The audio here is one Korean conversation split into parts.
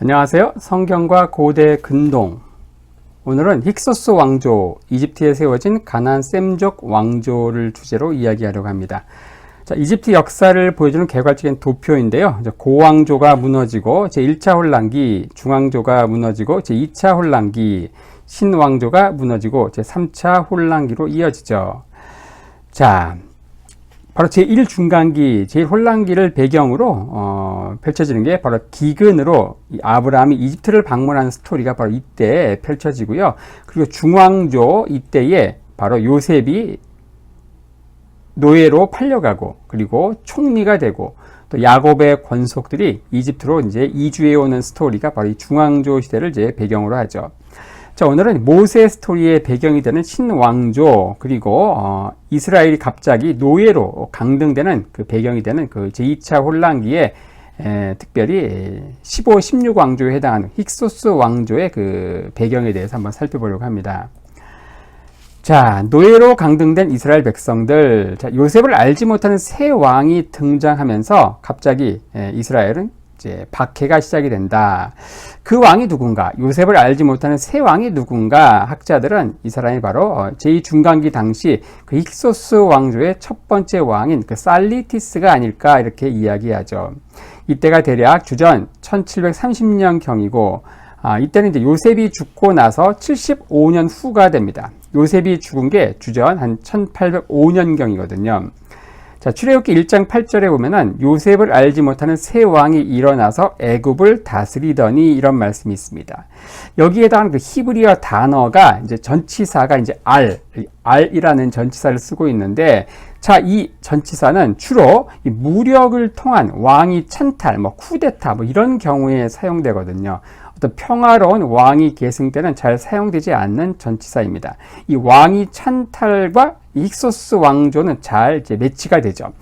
안녕하세요. 성경과 고대 근동. 오늘은 힉소스 왕조, 이집트에 세워진 가나안 셈족 왕조를 주제로 이야기하려고 합니다. 자, 이집트 역사를 보여주는 개괄적인 도표인데요. 고왕조가 무너지고 제1차 혼란기, 중왕조가 무너지고 제2차 혼란기, 신왕조가 무너지고 제3차 혼란기로 이어지죠. 자, 바로 제1중간기, 제1혼란기를 배경으로 펼쳐지는 게 바로 기근으로 아브라함이 이집트를 방문하는 스토리가 바로 이때 펼쳐지고요. 그리고 중왕조 이때에 바로 요셉이 노예로 팔려가고 그리고 총리가 되고 또 야곱의 권속들이 이집트로 이제 이주해 오는 스토리가 바로 이 중왕조 시대를 이제 배경으로 하죠. 자, 오늘은 모세 스토리의 배경이 되는 신왕조, 그리고 이스라엘이 갑자기 노예로 강등되는 그 배경이 되는 그 제2차 혼란기에 특별히 15, 16왕조에 해당하는 힉소스 왕조의 그 배경에 대해서 한번 살펴보려고 합니다. 자, 노예로 강등된 이스라엘 백성들, 자, 요셉을 알지 못하는 새 왕이 등장하면서 갑자기 이스라엘은 이제 박해가 시작이 된다. 그 왕이 누군가? 요셉을 알지 못하는 새 왕이 누군가? 학자들은 이 사람이 바로 제2중간기 당시 그 힉소스 왕조의 첫 번째 왕인 그 살리티스가 아닐까 이렇게 이야기하죠. 이때가 대략 주전 1730년경이고 이때는 이제 요셉이 죽고 나서 75년 후가 됩니다. 요셉이 죽은 게 주전 한 1805년경이거든요. 자, 출애굽기 1장 8절에 보면은 요셉을 알지 못하는 새 왕이 일어나서 애굽을 다스리더니 이런 말씀이 있습니다. 여기에 해당하는 그 히브리어 단어가 이제 전치사가 이제 알이라는 전치사를 쓰고 있는데, 자, 이 전치사는 주로 이 무력을 통한 왕위 찬탈, 쿠데타 이런 경우에 사용되거든요. 어떤 평화로운 왕위 계승 때는 잘 사용되지 않는 전치사입니다. 이 왕위 찬탈과 이 힉소스 왕조는 잘 이제 매치가 되죠.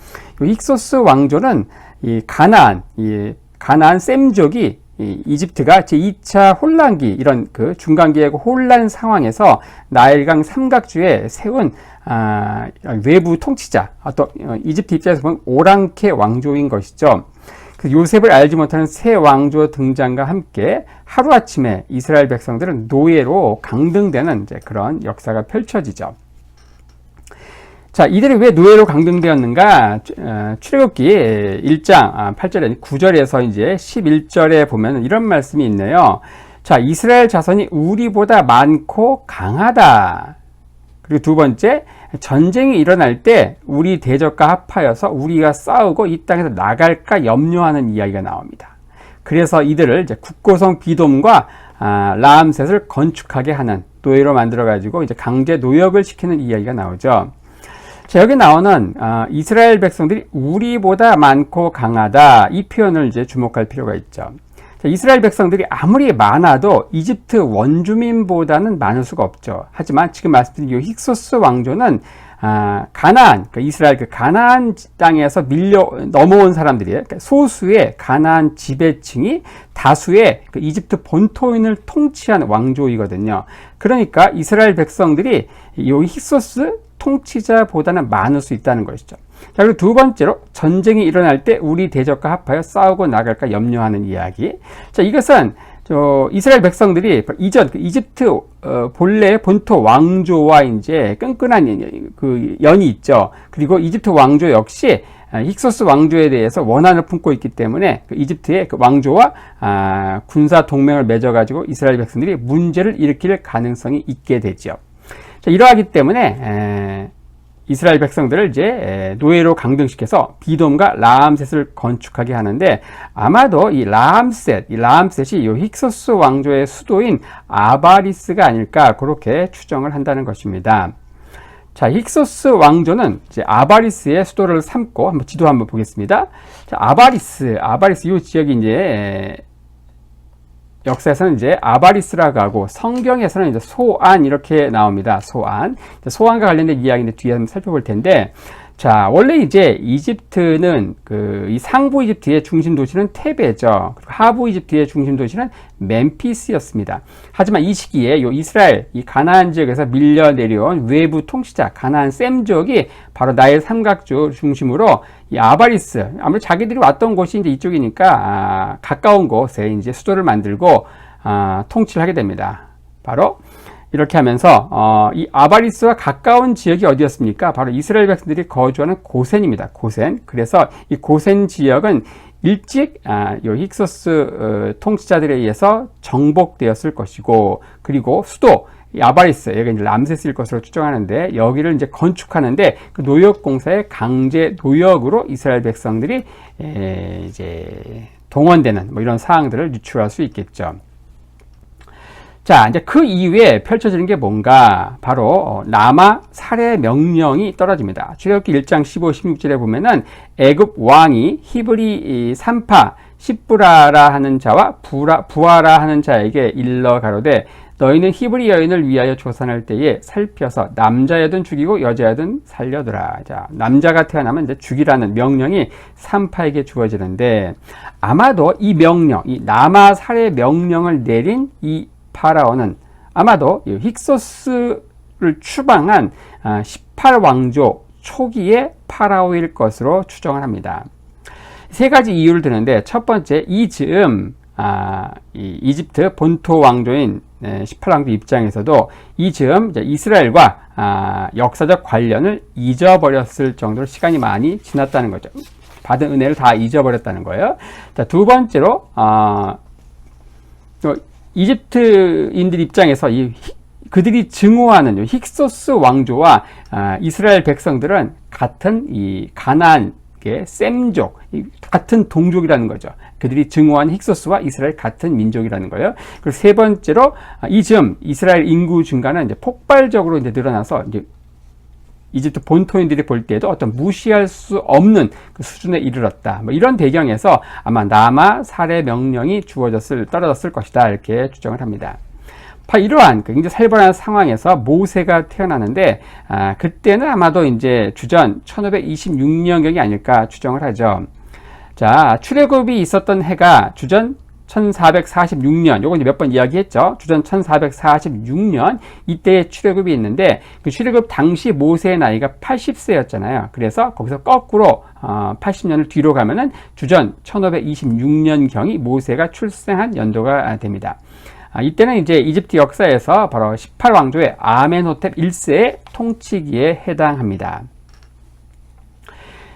이 힉소스 왕조는 이 가나안 셈족이 이 이집트가 제2차 혼란기, 이런 그 중간기의 혼란 상황에서 나일강 삼각주에 세운 외부 통치자, 또 이집트 입장에서 보면 오랑캐 왕조인 것이죠. 그 요셉을 알지 못하는 새 왕조 등장과 함께 하루아침에 이스라엘 백성들은 노예로 강등되는 이제 그런 역사가 펼쳐지죠. 자, 이들이 왜 노예로 강등되었는가? 출애굽기 1장 8절에 9절에서 이제 11절에 보면 이런 말씀이 있네요. 자, 이스라엘 자손이 우리보다 많고 강하다. 그리고 두 번째, 전쟁이 일어날 때 우리 대적과 합하여서 우리가 싸우고 이 땅에서 나갈까 염려하는 이야기가 나옵니다. 그래서 이들을 이제 국고성 비돔과 라암셋을 건축하게 하는, 노예로 만들어가지고 이제 강제 노역을 시키는 이야기가 나오죠. 자, 여기 나오는 이스라엘 백성들이 우리보다 많고 강하다, 이 표현을 이제 주목할 필요가 있죠. 자, 이스라엘 백성들이 아무리 많아도 이집트 원주민보다는 많을 수가 없죠. 하지만 지금 말씀드린 이 힉소스 왕조는 가나안, 그러니까 이스라엘 그 가나안 땅에서 밀려 넘어온 사람들이에요. 그러니까 소수의 가나안 지배층이 다수의 그 이집트 본토인을 통치한 왕조이거든요. 그러니까 이스라엘 백성들이 이 힉소스 통치자보다는 많을 수 있다는 것이죠. 자, 그리고 두 번째로 전쟁이 일어날 때 우리 대적과 합하여 싸우고 나갈까 염려하는 이야기. 자, 이것은 이스라엘 백성들이 이전 이집트 본래 본토 왕조와 이제 끈끈한 그 연이 있죠. 그리고 이집트 왕조 역시 힉소스 왕조에 대해서 원한을 품고 있기 때문에 그 이집트의 그 왕조와 군사 동맹을 맺어가지고 이스라엘 백성들이 문제를 일으킬 가능성이 있게 되죠. 자, 이러하기 때문에 이스라엘 백성들을 이제 노예로 강등시켜서 비돔과 라암셋을 건축하게 하는데, 아마도 이 라암셋이 이 힉소스 왕조의 수도인 아바리스가 아닐까 그렇게 추정을 한다는 것입니다. 자, 힉소스 왕조는 이제 아바리스의 수도를 삼고 한번 지도 한번 보겠습니다. 자, 아바리스 이 지역이 이제 역사에서는 이제 아바리스라고 하고 성경에서는 이제 소안 이렇게 나옵니다. 소안과 관련된 이야기인데 뒤에 한번 살펴볼 텐데, 자, 원래 이제 이집트는 이 상부 이집트의 중심 도시는 테베죠. 그리고 하부 이집트의 중심 도시는 멤피스였습니다. 하지만 이 시기에 이스라엘, 이 가나안 지역에서 밀려 내려온 외부 통치자, 가나안 셈족이 바로 나일 삼각주 중심으로 이 아바리스, 아무래도 자기들이 왔던 곳이 이제 이쪽이니까, 가까운 곳에 이제 수도를 만들고, 통치를 하게 됩니다. 바로, 이렇게 하면서 이 아바리스와 가까운 지역이 어디였습니까? 바로 이스라엘 백성들이 거주하는 고센입니다. 고센. 그래서 이 고센 지역은 일찍 요 힉소스 통치자들에 의해서 정복되었을 것이고, 그리고 수도 이 아바리스, 여기가 이제 람세스일 것으로 추정하는데, 여기를 이제 건축하는데 그 노역 공사의 강제 노역으로 이스라엘 백성들이 이제 동원되는 뭐 이런 사항들을 유추할 수 있겠죠. 자, 이제 그 이후에 펼쳐지는 게 뭔가, 바로 남아 살해 명령이 떨어집니다. 출애굽기 1장 15, 16절에 보면은 애굽 왕이 히브리 산파 십부라라 하는 자와 부하라 하는 자에게 일러 가로되, 너희는 히브리 여인을 위하여 조산할 때에 살펴서 남자여든 죽이고 여자여든 살려두라. 자, 남자가 태어나면 이제 죽이라는 명령이 산파에게 주어지는데, 아마도 이 명령, 이 남아 살해 명령을 내린 이 파라오는 아마도 힉소스를 추방한 18왕조 초기의 파라오일 것으로 추정을 합니다. 세 가지 이유를 드는데, 첫 번째, 이 즈음 이 이집트 본토 왕조인 18왕조 입장에서도 이 즈음 이스라엘과 역사적 관련을 잊어버렸을 정도로 시간이 많이 지났다는 거죠. 받은 은혜를 다 잊어버렸다는 거예요. 자, 두 번째로 이집트인들 입장에서 그들이 증오하는 힉소스 왕조와 이스라엘 백성들은 같은 이 가나안의 셈족, 같은 동족이라는 거죠. 그들이 증오한 힉소스와 이스라엘 같은 민족이라는 거예요. 그리고 세 번째로 이 즈음 이스라엘 인구 증가는 이제 폭발적으로 이제 늘어나서 이제 이집트 본토인들이 볼 때에도 어떤 무시할 수 없는 그 수준에 이르렀다. 뭐 이런 배경에서 아마 남아 살해 명령이 떨어졌을 것이다. 이렇게 추정을 합니다. 이러한 굉장히 살벌한 상황에서 모세가 태어나는데, 그때는 아마도 이제 주전 1526년경이 아닐까 추정을 하죠. 자, 출애굽이 있었던 해가 주전 1446년, 요거 이제 몇 번 이야기했죠. 주전 1446년 이때의 출애굽이 있는데, 그 출애굽 당시 모세의 나이가 80세였잖아요. 그래서 거기서 거꾸로 80년을 뒤로 가면은 주전 1526년경이 모세가 출생한 연도가 됩니다. 이때는 이제 이집트 역사에서 바로 18왕조의 아멘호텝 1세의 통치기에 해당합니다.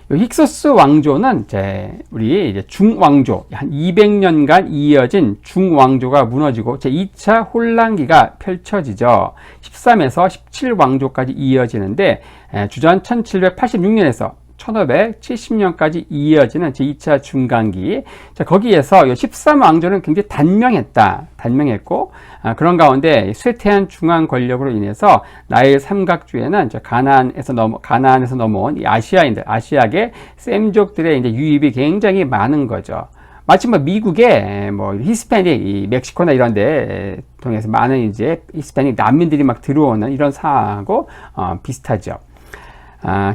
힉소스 왕조는 우리 이제 중왕조, 한 200년간 이어진 중왕조가 무너지고 제2차 혼란기가 펼쳐지죠. 13에서 17왕조까지 이어지는데, 주전 1786년에서 1570년까지 이어지는 제2차 중간기. 자, 거기에서 13왕조는 굉장히 단명했고, 그런 가운데 쇠퇴한 중앙 권력으로 인해서 나일 삼각주에는 가나안에서 넘어온 이 아시아계 셈족들의 이제 유입이 굉장히 많은 거죠. 마치 미국의 히스패닉, 이 멕시코나 이런 데 통해서 많은 이제 히스패닉 난민들이 막 들어오는 이런 상황하고 비슷하죠.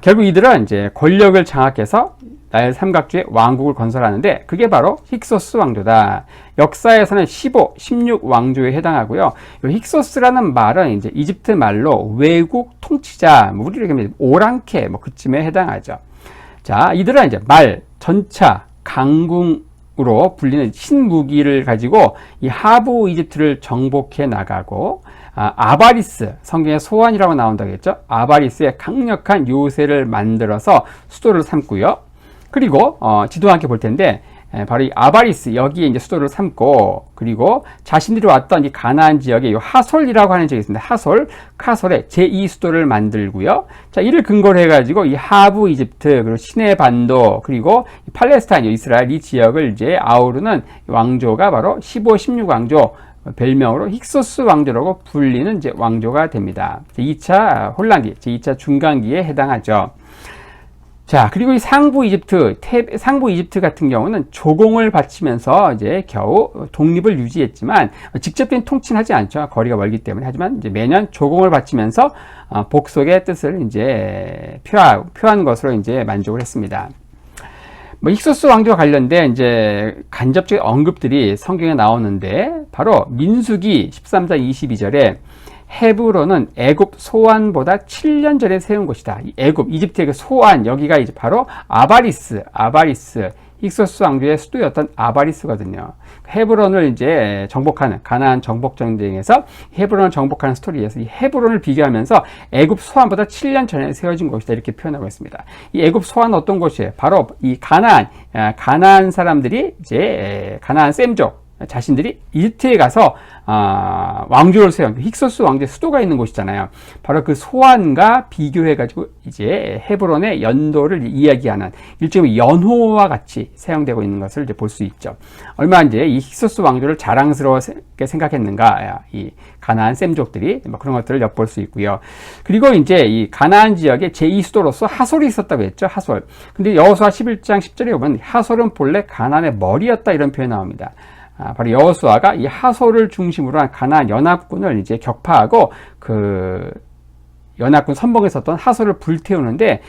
결국 이들은 이제 권력을 장악해서 나일 삼각주의 왕국을 건설하는데, 그게 바로 힉소스 왕조다. 역사에서는 15, 16 왕조에 해당하고요. 힉소스라는 말은 이제 이집트 말로 외국 통치자, 우리로 얘기하면 오랑캐, 그쯤에 해당하죠. 자, 이들은 이제 말, 전차, 강궁으로 불리는 신무기를 가지고 이 하부 이집트를 정복해 나가고, 아바리스, 성경에 소환이라고 나온다고 했죠. 아바리스의 강력한 요새를 만들어서 수도를 삼고요. 그리고 지도와 함께 볼 텐데, 바로 이 아바리스, 여기에 이제 수도를 삼고, 그리고 자신들이 왔던 이 가나안 지역에 이 하솔이라고 하는 지역이 있습니다. 카솔의 제2수도를 만들고요. 자, 이를 근거로 해가지고 이 하부 이집트, 그리고 시내 반도, 그리고 팔레스타인, 이스라엘 이 지역을 이제 아우르는 왕조가 바로 15, 16왕조, 별명으로 힉소스 왕조라고 불리는 이제 왕조가 됩니다. 제2차 혼란기, 제2차 중간기에 해당하죠. 자, 그리고 이 상부 이집트 같은 경우는 조공을 바치면서 이제 겨우 독립을 유지했지만 직접적인 통치는 하지 않죠. 거리가 멀기 때문에. 하지만 이제 매년 조공을 바치면서 복속의 뜻을 이제 표한 것으로 이제 만족을 했습니다. 뭐 힉소스 왕조와 관련된 이제 간접적인 언급들이 성경에 나오는데 바로 민수기 13장 22절에 헤브론은 애굽 소안보다 7년 전에 세운 곳이다. 애굽, 이집트의 그 소안, 여기가 이제 바로 아바리스, 힉소스 왕조의 수도였던 아바리스거든요. 헤브론을 이제 정복하는, 가나안 정복 전쟁에서 헤브론을 정복하는 스토리에서 이 헤브론을 비교하면서 애굽 소안보다 7년 전에 세워진 곳이다. 이렇게 표현하고 있습니다. 이 애굽 소안은 어떤 곳이에요? 바로 이 가나안 사람들이 이제 가나안 셈족, 자신들이 이집트에 가서 왕조를 세운 힉소스 왕조의 수도가 있는 곳이잖아요. 바로 그 소안과 비교해가지고 이제 헤브론의 연도를 이야기하는 일종의 연호와 같이 사용되고 있는 것을 이제 볼 수 있죠. 얼마나 이제 이 힉소스 왕조를 자랑스럽게 생각했는가, 이 가나안 셈족들이 뭐 그런 것들을 엿볼 수 있고요. 그리고 이제 이 가나안 지역에 제2 수도로서 하솔이 있었다고 했죠. 하솔. 근데 여호수아 11장 10절에 보면 하솔은 본래 가나안의 머리였다 이런 표현이 나옵니다. 바로 여호수아가 이 하솔을 중심으로 한 가나안 연합군을 이제 격파하고 그 연합군 선봉에 섰던 하솔을 불태우는데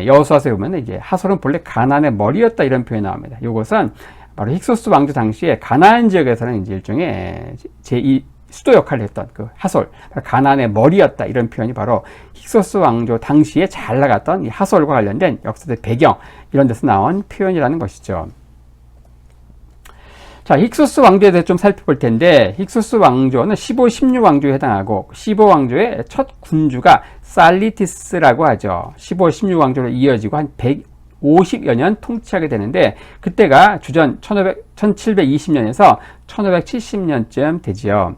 여호수아서에 보면 이제 하솔은 본래 가나안의 머리였다 이런 표현이 나옵니다. 이것은 바로 힉소스 왕조 당시에 가나안 지역에서는 이제 일종의 제2 수도 역할을 했던 그 하솔, 가나안의 머리였다 이런 표현이 바로 힉소스 왕조 당시에 잘 나갔던 이 하솔과 관련된 역사적 배경 이런 데서 나온 표현이라는 것이죠. 자, 힉소스 왕조에 대해 좀 살펴볼 텐데, 힉소스 왕조는 15, 16왕조에 해당하고, 15왕조의 첫 군주가 살리티스라고 하죠. 15, 16왕조로 이어지고 한 150여 년 통치하게 되는데, 그때가 주전 1720년에서 1570년쯤 되지요.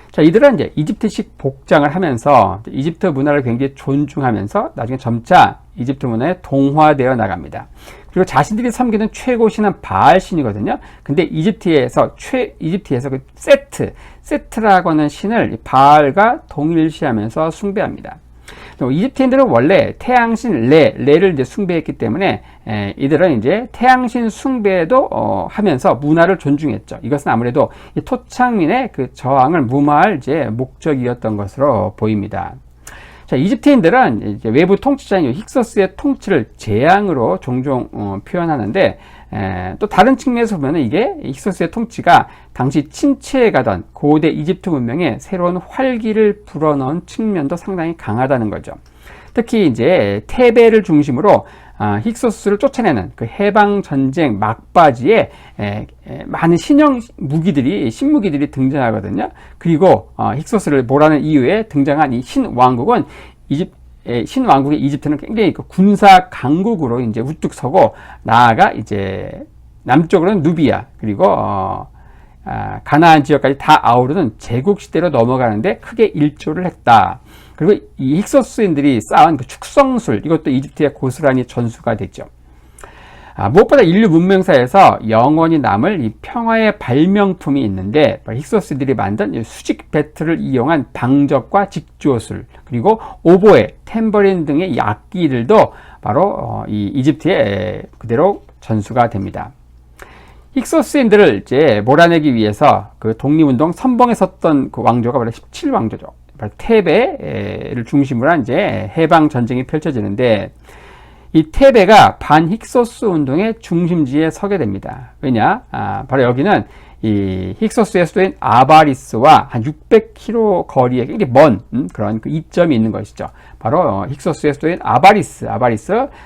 자, 이들은 이제 이집트식 복장을 하면서 이집트 문화를 굉장히 존중하면서 나중에 점차 이집트 문화에 동화되어 나갑니다. 그리고 자신들이 섬기는 최고 신은 바알 신이거든요. 근데 이집트에서 그 세트라고 하는 신을 바알과 동일시하면서 숭배합니다. 이집트인들은 원래 태양신 레를 이제 숭배했기 때문에 이들은 이제 태양신 숭배도 하면서 문화를 존중했죠. 이것은 아무래도 이 토착민의 그 저항을 무마할 이제 목적이었던 것으로 보입니다. 자, 이집트인들은 이제 외부 통치자인 힉소스의 통치를 재앙으로 종종 표현하는데 또 다른 측면에서 보면 이게 힉소스의 통치가 당시 침체해 가던 고대 이집트 문명에 새로운 활기를 불어넣은 측면도 상당히 강하다는 거죠. 특히 이제 테베를 중심으로 힉소스를 쫓아내는 그 해방 전쟁 막바지에 많은 신무기들이 등장하거든요. 그리고 힉소스를 몰아낸 이후에 등장한 이 신왕국은 신왕국의 이집트는 굉장히 그 군사 강국으로 이제 우뚝 서고 나아가 이제 남쪽으로는 누비아 그리고 가나안 지역까지 다 아우르는 제국 시대로 넘어가는데 크게 일조를 했다. 그리고 이 힉소스인들이 쌓은 그 축성술 이것도 이집트에 고스란히 전수가 됐죠. 무엇보다 인류 문명사에서 영원히 남을 이 평화의 발명품이 있는데 힉소스들이 만든 수직 배틀을 이용한 방적과 직조술 그리고 오보에, 탬버린 등의 이 악기들도 바로 이 이집트에 그대로 전수가 됩니다. 힉소스인들을 이제 몰아내기 위해서 그 독립운동 선봉에 섰던 그 왕조가 바로 17왕조죠. 바로 테베를 중심으로 한 이제 해방 전쟁이 펼쳐지는데 이 테베가 반 힉소스 운동의 중심지에 서게 됩니다. 왜냐? 바로 여기는 이 힉소스의 수도인 아바리스와 한 600km 거리에 굉장히 먼 그런 그 이점이 있는 것이죠. 바로 힉소스의 수도인 아바리스,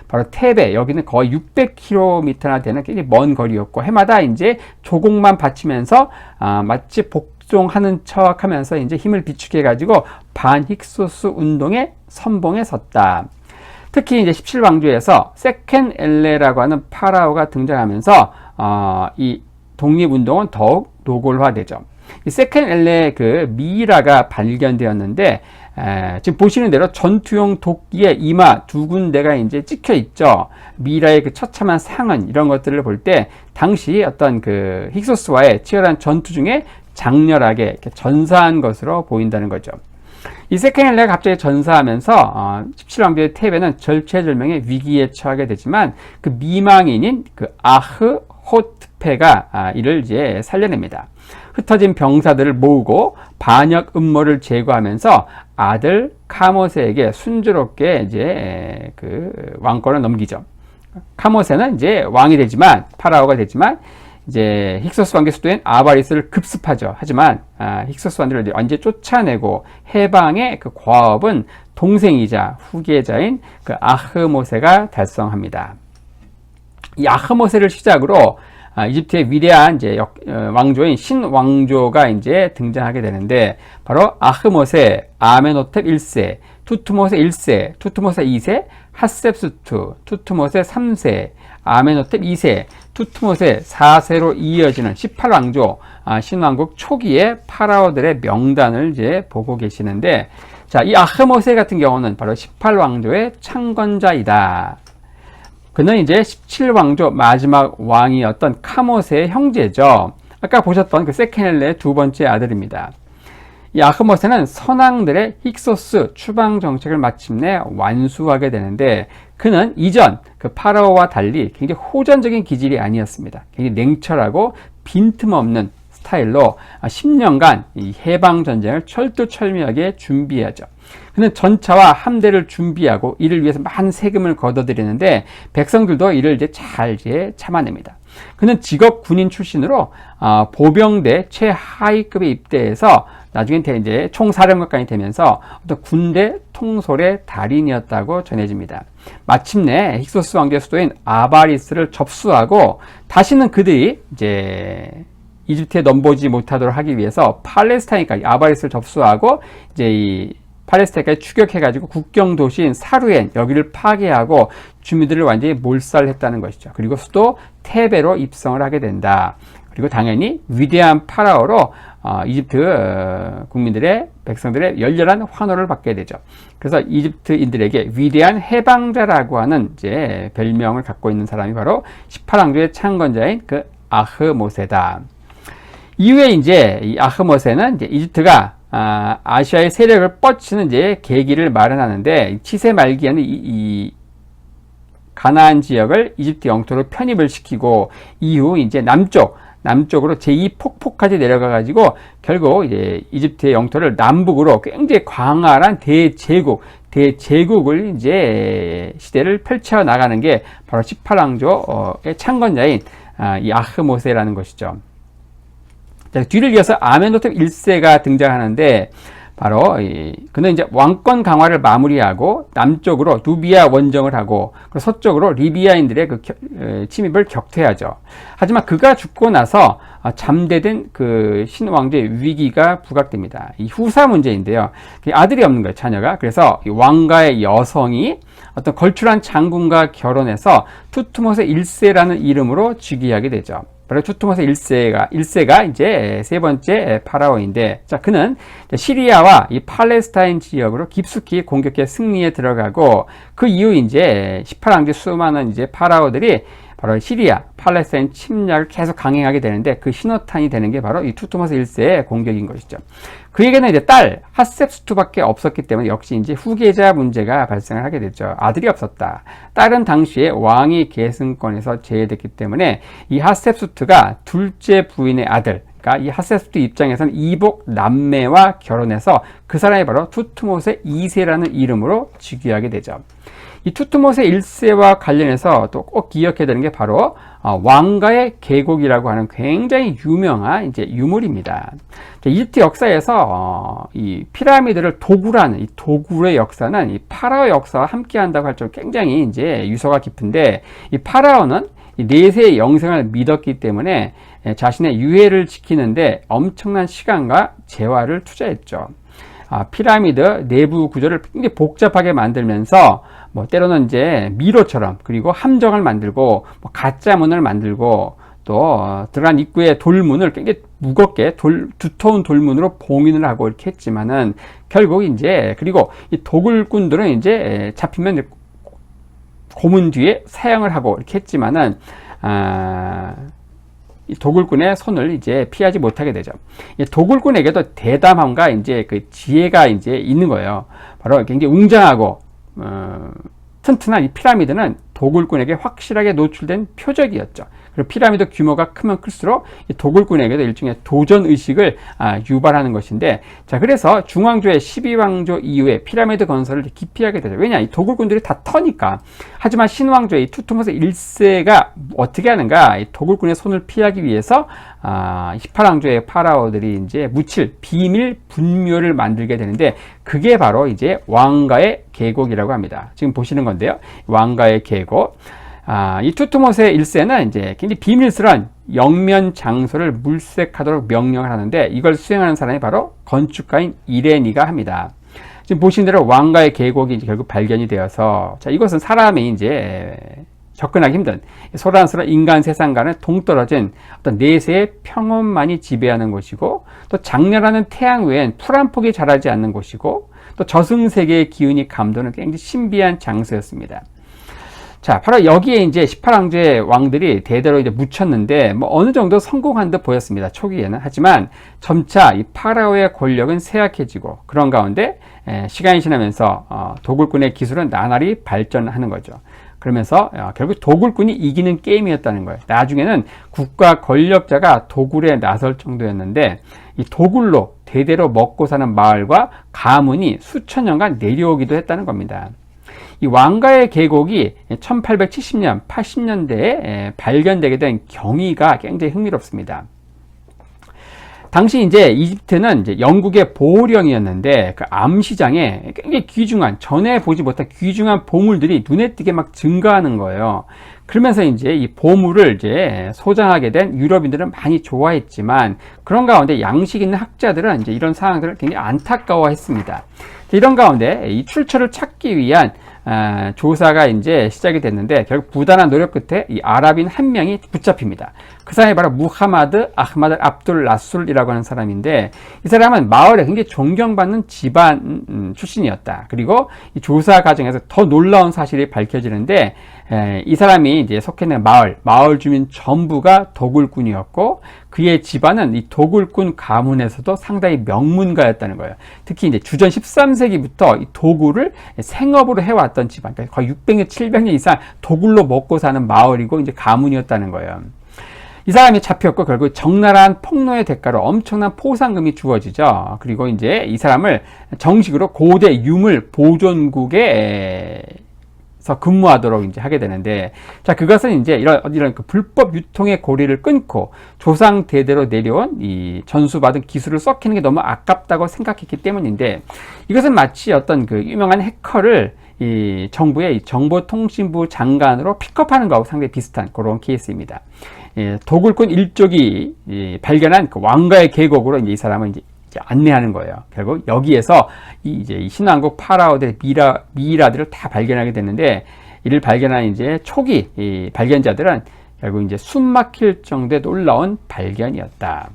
바로 테베, 여기는 거의 600km나 되는 굉장히 먼 거리였고 해마다 이제 조공만 바치면서 마치 복종하는 척하면서 이제 힘을 비축해 가지고 반 힉소스 운동의 선봉에 섰다. 특히 이제 17왕조에서 세켄엘레라고 하는 파라오가 등장하면서 이 독립운동은 더욱 노골화되죠. 이 세켄엘레의 그 미이라가 발견되었는데 지금 보시는 대로 전투용 도끼의 이마 두 군데가 이제 찍혀 있죠. 미이라의 그 처참한 상흔 이런 것들을 볼 때 당시 어떤 그 힉소스와의 치열한 전투 중에 장렬하게 이렇게 전사한 것으로 보인다는 거죠. 이 세켄헬레가 갑자기 전사하면서 17왕조의 테베는 절체절명의 위기에 처하게 되지만 그 미망인인 그 아흐호트페가 이를 이제 살려냅니다. 흩어진 병사들을 모으고 반역 음모를 제거하면서 아들 카모세에게 순조롭게 이제 그 왕권을 넘기죠. 카모세는 이제 왕이 되지만 파라오가 되지만 이제 힉소스 왕의 수도인 아바리스를 급습하죠. 하지만 힉소스 왕들을 언제 쫓아내고 해방의 그 과업은 동생이자 후계자인 그 아흐모세가 달성합니다. 이 아흐모세를 시작으로 이집트의 위대한 이제 왕조인 신왕조가 이제 등장하게 되는데 바로 아흐모세, 아메노텝 1세, 투트모세 1세, 투트모세 2세, 핫셉수트, 투트모세 3세, 아메노텝 2세, 투트모세 4세로 이어지는 18왕조 신왕국 초기의 파라오들의 명단을 이제 보고 계시는데, 자, 이 아흐모세 같은 경우는 바로 18왕조의 창건자이다. 그는 이제 17왕조 마지막 왕이었던 카모세의 형제죠. 아까 보셨던 그 세켄헬레의 두 번째 아들입니다. 이 아흐모세는 선왕들의 힉소스 추방 정책을 마침내 완수하게 되는데, 그는 이전 그 파라오와 달리 굉장히 호전적인 기질이 아니었습니다. 굉장히 냉철하고 빈틈없는 스타일로 10년간 이 해방 전쟁을 철두철미하게 준비하죠. 그는 전차와 함대를 준비하고 이를 위해서 많은 세금을 걷어들이는데 백성들도 이를 이제 잘 참아냅니다. 그는 직업 군인 출신으로 보병대 최하위급에 입대해서 나중에 이제 총사령관이 되면서 어떤 군대 통솔의 달인이었다고 전해집니다. 마침내 힉소스 왕조의 수도인 아바리스를 접수하고 다시는 그들이 이제 이집트에 넘보지 못하도록 하기 위해서 팔레스타인까지 아바리스를 접수하고 이제 이 팔레스타인까지 추격해가지고 국경 도시인 사루엔 여기를 파괴하고 주민들을 완전히 몰살했다는 것이죠. 그리고 수도 테베로 입성을 하게 된다. 그리고 당연히 위대한 파라오로 이집트 국민들의 백성들의 열렬한 환호를 받게 되죠. 그래서 이집트인들에게 위대한 해방자라고 하는 이제 별명을 갖고 있는 사람이 바로 18왕조의 창건자인 그 아흐모세다. 이후에 이제 이 아흐모세는 이제 이집트가 아시아의 세력을 뻗치는 이제 계기를 마련하는데, 치세 말기에는 이 가나안 지역을 이집트 영토로 편입을 시키고 이후 이제 남쪽으로 제2폭포까지 내려가 가지고 결국 이제 이집트의 영토를 남북으로 굉장히 광활한 대제국을 이제 시대를 펼쳐 나가는 게 바로 18왕조의 창건자인 이 아흐모세라는 것이죠. 자, 뒤를 이어서 아멘호텝 1세가 등장하는데 바로 그는 이제 왕권 강화를 마무리하고 남쪽으로 누비아 원정을 하고 서쪽으로 리비아인들의 그 침입을 격퇴하죠. 하지만 그가 죽고 나서 잠재된 그 신왕조의 위기가 부각됩니다. 이 후사 문제인데요. 아들이 없는 거예요, 자녀가. 그래서 왕가의 여성이 어떤 걸출한 장군과 결혼해서 투트모세 1세라는 이름으로 즉위하게 되죠. 바로 투트모세 1세가 이제 세 번째 파라오인데, 자, 그는 시리아와 이 팔레스타인 지역으로 깊숙이 공격해 승리에 들어가고, 그 이후 이제 18왕조 수많은 이제 파라오들이 바로 시리아, 팔레스타인 침략을 계속 강행하게 되는데, 그 신호탄이 되는 게 바로 이 투트모세 1세의 공격인 것이죠. 그에게는 이제 딸 핫셉수트밖에 없었기 때문에 역시 이제 후계자 문제가 발생을 하게 됐죠. 아들이 없었다. 딸은 당시에 왕위 계승권에서 제외됐기 때문에 이 핫셉수트가 둘째 부인의 아들, 그러니까 이 핫셉수트 입장에서는 이복 남매와 결혼해서 그 사람이 바로 투트모세 2세라는 이름으로 즉위하게 되죠. 이 투트모세 1세와 관련해서 또 꼭 기억해야 되는 게 바로 왕가의 계곡이라고 하는 굉장히 유명한 이제 유물입니다. 이집트 역사에서 이 피라미드를 도굴하는 이 도굴의 역사는 이 파라오 역사와 함께한다고 할 정도로 굉장히 이제 유서가 깊은데, 이 파라오는 이 내세의 영생을 믿었기 때문에 자신의 유해를 지키는데 엄청난 시간과 재화를 투자했죠. 피라미드 내부 구조를 굉장히 복잡하게 만들면서 때로는 이제 미로처럼, 그리고 함정을 만들고 가짜 문을 만들고 또 들어간 입구의 돌문을 굉장히 무겁게 두터운 돌문으로 봉인을 하고 이렇게 했지만은 결국 이제, 그리고 이 도굴꾼들은 이제 잡히면 고문 뒤에 사형을 하고 이렇게 했지만은 이 도굴꾼의 손을 이제 피하지 못하게 되죠. 이 도굴꾼에게도 대담함과 이제 그 지혜가 이제 있는 거예요. 바로 굉장히 웅장하고 튼튼한 이 피라미드는 도굴꾼에게 확실하게 노출된 표적이었죠. 그리고 피라미드 규모가 크면 클수록 이 도굴꾼에게도 일종의 도전 의식을 유발하는 것인데, 자, 그래서 중왕조의 12왕조 이후에 피라미드 건설을 기피하게 되죠. 왜냐, 이 도굴꾼들이 다 터니까. 하지만 신왕조의 투트모스 1세가 어떻게 하는가? 이 도굴꾼의 손을 피하기 위해서 18왕조의 파라오들이 이제 묻힐 비밀 분묘를 만들게 되는데, 그게 바로 이제 왕가의 계곡이라고 합니다. 지금 보시는 건데요. 왕가의 계곡. 이 투트모스 1세는 이제 굉장히 비밀스러운 영면 장소를 물색하도록 명령을 하는데, 이걸 수행하는 사람이 바로 건축가인 이레니가 합니다. 지금 보신 대로 왕가의 계곡이 이제 결국 발견이 되어서, 자, 이것은 사람이 이제 접근하기 힘든 소란스러운 인간 세상과는 동떨어진 어떤 내세의 평온만이 지배하는 곳이고, 또 장렬하는 태양 외엔 풀 한 폭이 자라지 않는 곳이고, 또 저승세계의 기운이 감도는 굉장히 신비한 장소였습니다. 자, 바로 여기에 이제 18왕조의 왕들이 대대로 이제 묻혔는데, 뭐 어느 정도 성공한 듯 보였습니다. 초기에는. 하지만 점차 이 파라오의 권력은 쇠약해지고, 그런 가운데 시간이 지나면서 도굴꾼의 기술은 나날이 발전하는 거죠. 그러면서 결국 도굴꾼이 이기는 게임이었다는 거예요. 나중에는 국가 권력자가 도굴에 나설 정도였는데, 이 도굴로 대대로 먹고 사는 마을과 가문이 수천 년간 내려오기도 했다는 겁니다. 이 왕가의 계곡이 1870년, 80년대에 발견되게 된 경위가 굉장히 흥미롭습니다. 당시 이제 이집트는 이제 영국의 보호령이었는데, 그 암시장에 굉장히 귀중한, 전에 보지 못한 귀중한 보물들이 눈에 띄게 막 증가하는 거예요. 그러면서 이제 이 보물을 이제 소장하게 된 유럽인들은 많이 좋아했지만, 그런 가운데 양식 있는 학자들은 이제 이런 상황들을 굉장히 안타까워했습니다. 이런 가운데 이 출처를 찾기 위한 조사가 이제 시작이 됐는데, 결국 부단한 노력 끝에 이 아랍인 한 명이 붙잡힙니다. 그 사람이 바로 무하마드 아흐마드 압둘 라술이라고 하는 사람인데, 이 사람은 마을에 굉장히 존경받는 집안 출신이었다. 그리고 이 조사 과정에서 더 놀라운 사실이 밝혀지는데, 이 사람이 이제 속해 있는 마을 주민 전부가 도굴꾼이었고, 그의 집안은 이 도굴꾼 가문에서도 상당히 명문가였다는 거예요. 특히 이제 주전 13세기부터 이 도굴을 생업으로 해왔던 집안, 그러니까 거의 600년, 700년 이상 도굴로 먹고 사는 마을이고 이제 가문이었다는 거예요. 이 사람이 잡혔고 결국 적나라한 폭로의 대가로 엄청난 포상금이 주어지죠. 그리고 이제 이 사람을 정식으로 고대 유물 보존국에 근무하도록 이제 하게 되는데, 자, 그것은 이제 이런 그 불법 유통의 고리를 끊고 조상 대대로 내려온 이 전수받은 기술을 썩히는 게 너무 아깝다고 생각했기 때문인데, 이것은 마치 어떤 그 유명한 해커를 이 정부의 정보통신부 장관으로 픽업하는 거하고 상당히 비슷한 그런 케이스입니다. 도굴꾼 일족이 발견한 그 왕가의 계곡으로 이제 이 사람은 이제 안내하는 거예요. 결국 여기에서 이제 신왕국 파라오들의 미이라들을 다 발견하게 됐는데, 이를 발견한 이제 초기 이 발견자들은 결국 이제 숨 막힐 정도의 놀라운 발견이었다.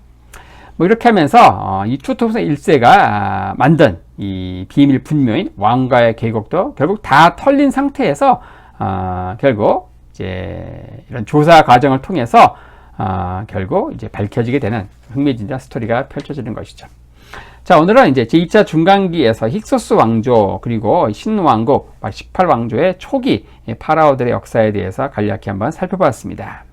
뭐 이렇게 하면서 이 투트모스 1세가 만든 이 비밀 분묘인 왕가의 계곡도 결국 다 털린 상태에서 결국 이제 이런 조사 과정을 통해서 결국 이제 밝혀지게 되는 흥미진진한 스토리가 펼쳐지는 것이죠. 자, 오늘은 이제 제2차 중간기에서 힉소스 왕조 그리고 신왕국 18왕조의 초기 파라오들의 역사에 대해서 간략히 한번 살펴봤습니다.